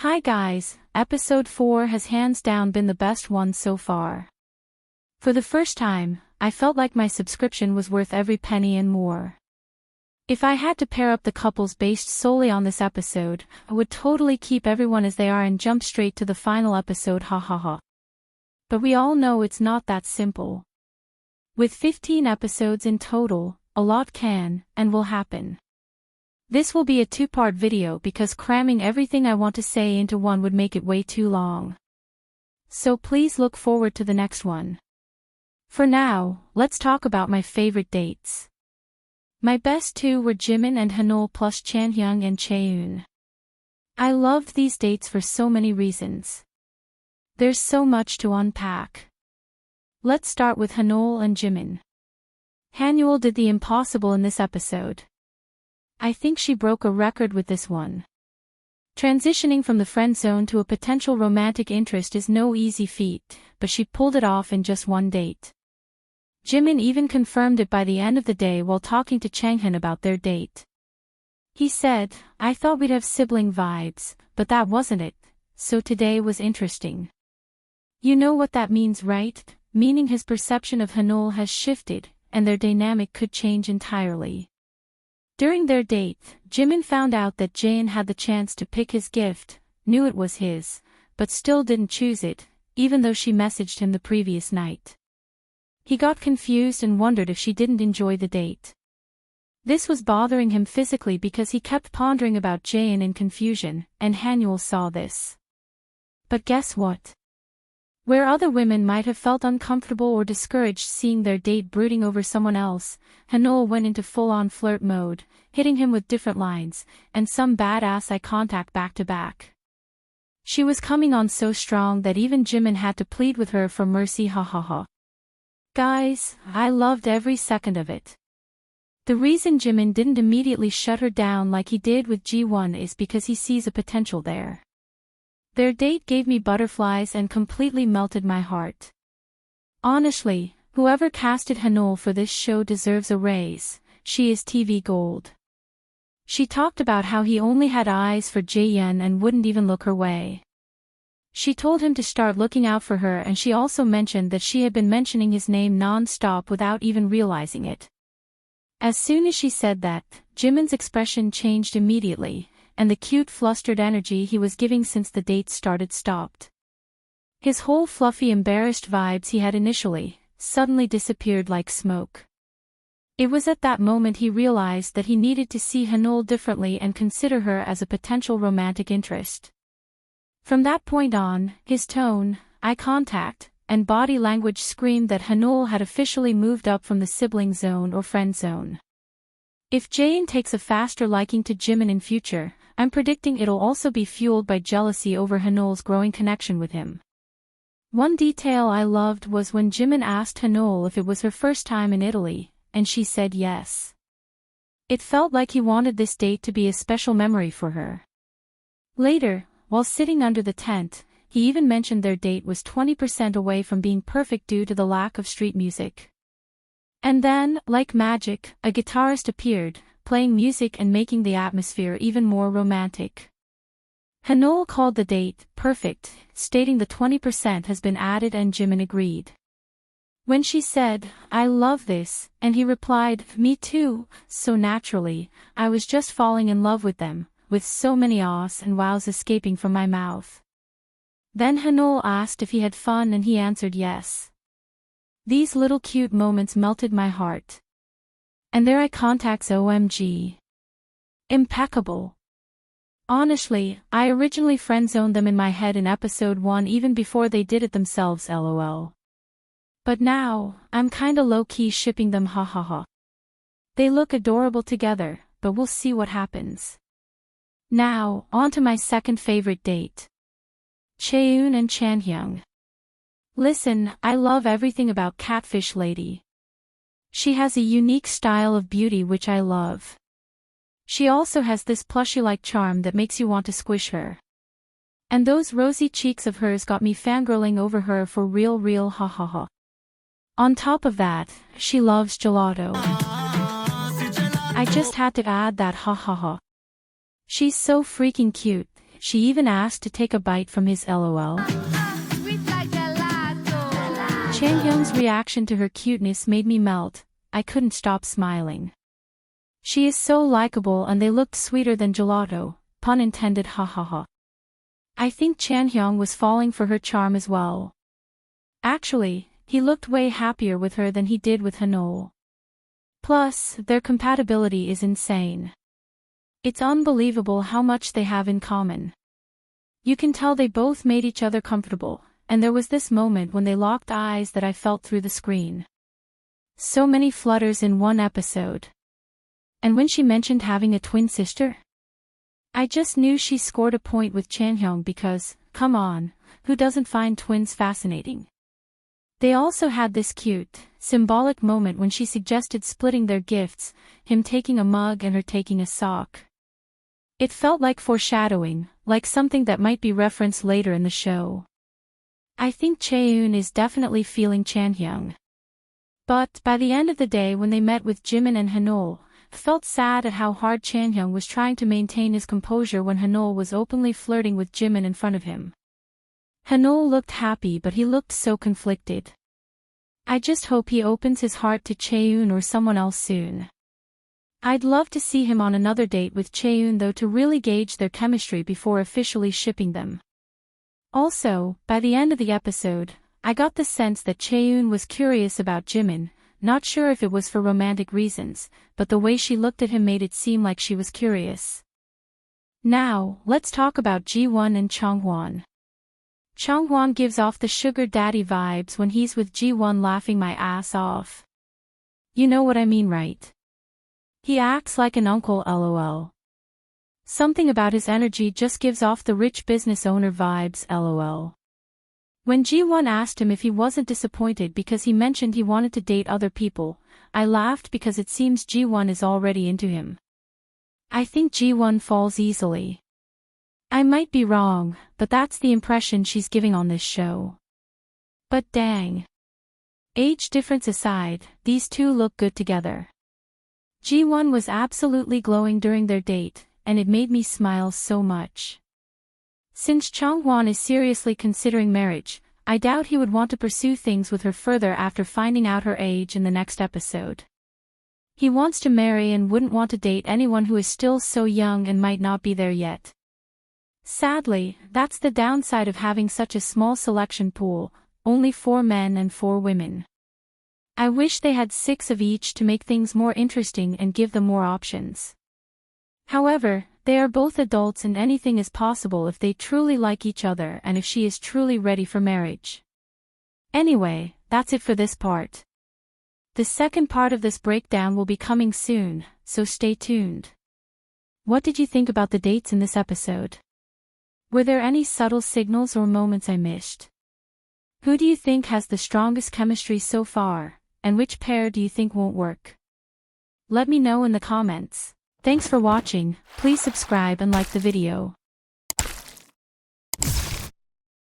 Hi guys, episode 4 has hands down been the best one so far. For the first time, I felt like my subscription was worth every penny and more. If I had to pair up the couples based solely on this episode, I would totally keep everyone as they are and jump straight to the final episode, ha. But we all know it's not that simple. With 15 episodes in total, a lot can and will happen. This will be a two-part video because cramming everything I want to say into one would make it way too long. So please look forward to the next one. For now, let's talk about my favorite dates. My best two were Jimin and Haneul plus Chanhyeong and ChaeEun. I loved these dates for so many reasons. There's so much to unpack. Let's start with Haneul and Jimin. Haneul did the impossible in this episode. I think she broke a record with this one. Transitioning from the friend zone to a potential romantic interest is no easy feat, but she pulled it off in just one date. Jimin even confirmed it by the end of the day while talking to Changhyeon about their date. He said, "I thought we'd have sibling vibes, but that wasn't it, so today was interesting." You know what that means, right? Meaning his perception of Haneul has shifted, and their dynamic could change entirely. During their date, Jimin found out that Jaein had the chance to pick his gift, knew it was his, but still didn't choose it, even though she messaged him the previous night. He got confused and wondered if she didn't enjoy the date. This was bothering him physically because he kept pondering about Jaein in confusion, and Haneul saw this. But guess what? Where other women might have felt uncomfortable or discouraged seeing their date brooding over someone else, Haneul went into full-on flirt mode, hitting him with different lines, and some badass eye contact back-to-back. She was coming on so strong that even Jimin had to plead with her for mercy, ha. Guys, I loved every second of it. The reason Jimin didn't immediately shut her down like he did with G1 is because he sees a potential there. Their date gave me butterflies and completely melted my heart. Honestly, whoever casted Haneul for this show deserves a raise, she is TV gold. She talked about how he only had eyes for Jaehyun and wouldn't even look her way. She told him to start looking out for her, and she also mentioned that she had been mentioning his name non-stop without even realizing it. As soon as she said that, Jimin's expression changed immediately, and the cute flustered energy he was giving since the date started stopped. His whole fluffy embarrassed vibes he had initially, suddenly disappeared like smoke. It was at that moment he realized that he needed to see Haneul differently and consider her as a potential romantic interest. From that point on, his tone, eye contact, and body language screamed that Haneul had officially moved up from the sibling zone or friend zone. If Jaein takes a faster liking to Jimin in future, I'm predicting it'll also be fueled by jealousy over Haneul's growing connection with him. One detail I loved was when Jimin asked Haneul if it was her first time in Italy, and she said yes. It felt like he wanted this date to be a special memory for her. Later, while sitting under the tent, he even mentioned their date was 20% away from being perfect due to the lack of street music. And then, like magic, a guitarist appeared, playing music and making the atmosphere even more romantic. Haneul called the date perfect, stating the 20% has been added, and Jimin agreed. When she said, "I love this," and he replied, "Me too," so naturally, I was just falling in love with them, with so many ahs and wows escaping from my mouth. Then Haneul asked if he had fun and he answered yes. These little cute moments melted my heart. And their eye contacts, OMG. Impeccable. Honestly, I originally friend-zoned them in my head in episode 1 even before they did it themselves, lol. But now, I'm kinda low-key shipping them, ha. They look adorable together, but we'll see what happens. Now, on to my second favorite date. ChaeEun and Chanhyeong. Listen, I love everything about Catfish Lady. She has a unique style of beauty which I love. She also has this plushy-like charm that makes you want to squish her. And those rosy cheeks of hers got me fangirling over her for real, ha. On top of that, she loves gelato. I just had to add that, ha. She's so freaking cute, she even asked to take a bite from his LOL. Chanhyeong's reaction to her cuteness made me melt. I couldn't stop smiling. She is so likable and they looked sweeter than gelato, pun intended, hahaha. I think Chanhyeong was falling for her charm as well. Actually, he looked way happier with her than he did with Hanol. Plus, their compatibility is insane. It's unbelievable how much they have in common. You can tell they both made each other comfortable, and there was this moment when they locked eyes that I felt through the screen. So many flutters in one episode. And when she mentioned having a twin sister, I just knew she scored a point with Chanhyeong because, come on, who doesn't find twins fascinating? They also had this cute, symbolic moment when she suggested splitting their gifts, him taking a mug and her taking a sock. It felt like foreshadowing, like something that might be referenced later in the show. I think ChaeEun is definitely feeling Chanhyeong. But, by the end of the day when they met with Jimin and Hanol, felt sad at how hard Chanhyeong was trying to maintain his composure when Hanol was openly flirting with Jimin in front of him. Hanol looked happy but he looked so conflicted. I just hope he opens his heart to ChaeEun or someone else soon. I'd love to see him on another date with ChaeEun though to really gauge their chemistry before officially shipping them. Also, by the end of the episode, I got the sense that ChaeEun was curious about Jimin, not sure if it was for romantic reasons, but the way she looked at him made it seem like she was curious. Now, let's talk about Ji-won and Chong Wan. Chong Wan gives off the sugar daddy vibes when he's with Ji-won laughing my ass off. You know what I mean, right? He acts like an uncle, lol. Something about his energy just gives off the rich business owner vibes, lol. When Ji-won asked him if he wasn't disappointed because he mentioned he wanted to date other people, I laughed because it seems Ji-won is already into him. I think Ji-won falls easily. I might be wrong, but that's the impression she's giving on this show. But dang. Age difference aside, these two look good together. Ji-won was absolutely glowing during their date, and it made me smile so much. Since Chong Wan is seriously considering marriage, I doubt he would want to pursue things with her further after finding out her age in the next episode. He wants to marry and wouldn't want to date anyone who is still so young and might not be there yet. Sadly, that's the downside of having such a small selection pool, only 4 men and 4 women. I wish they had 6 of each to make things more interesting and give them more options. However, they are both adults and anything is possible if they truly like each other and if she is truly ready for marriage. Anyway, that's it for this part. The second part of this breakdown will be coming soon, so stay tuned. What did you think about the dates in this episode? Were there any subtle signals or moments I missed? Who do you think has the strongest chemistry so far, and which pair do you think won't work? Let me know in the comments. Thanks for watching, please subscribe and like the video.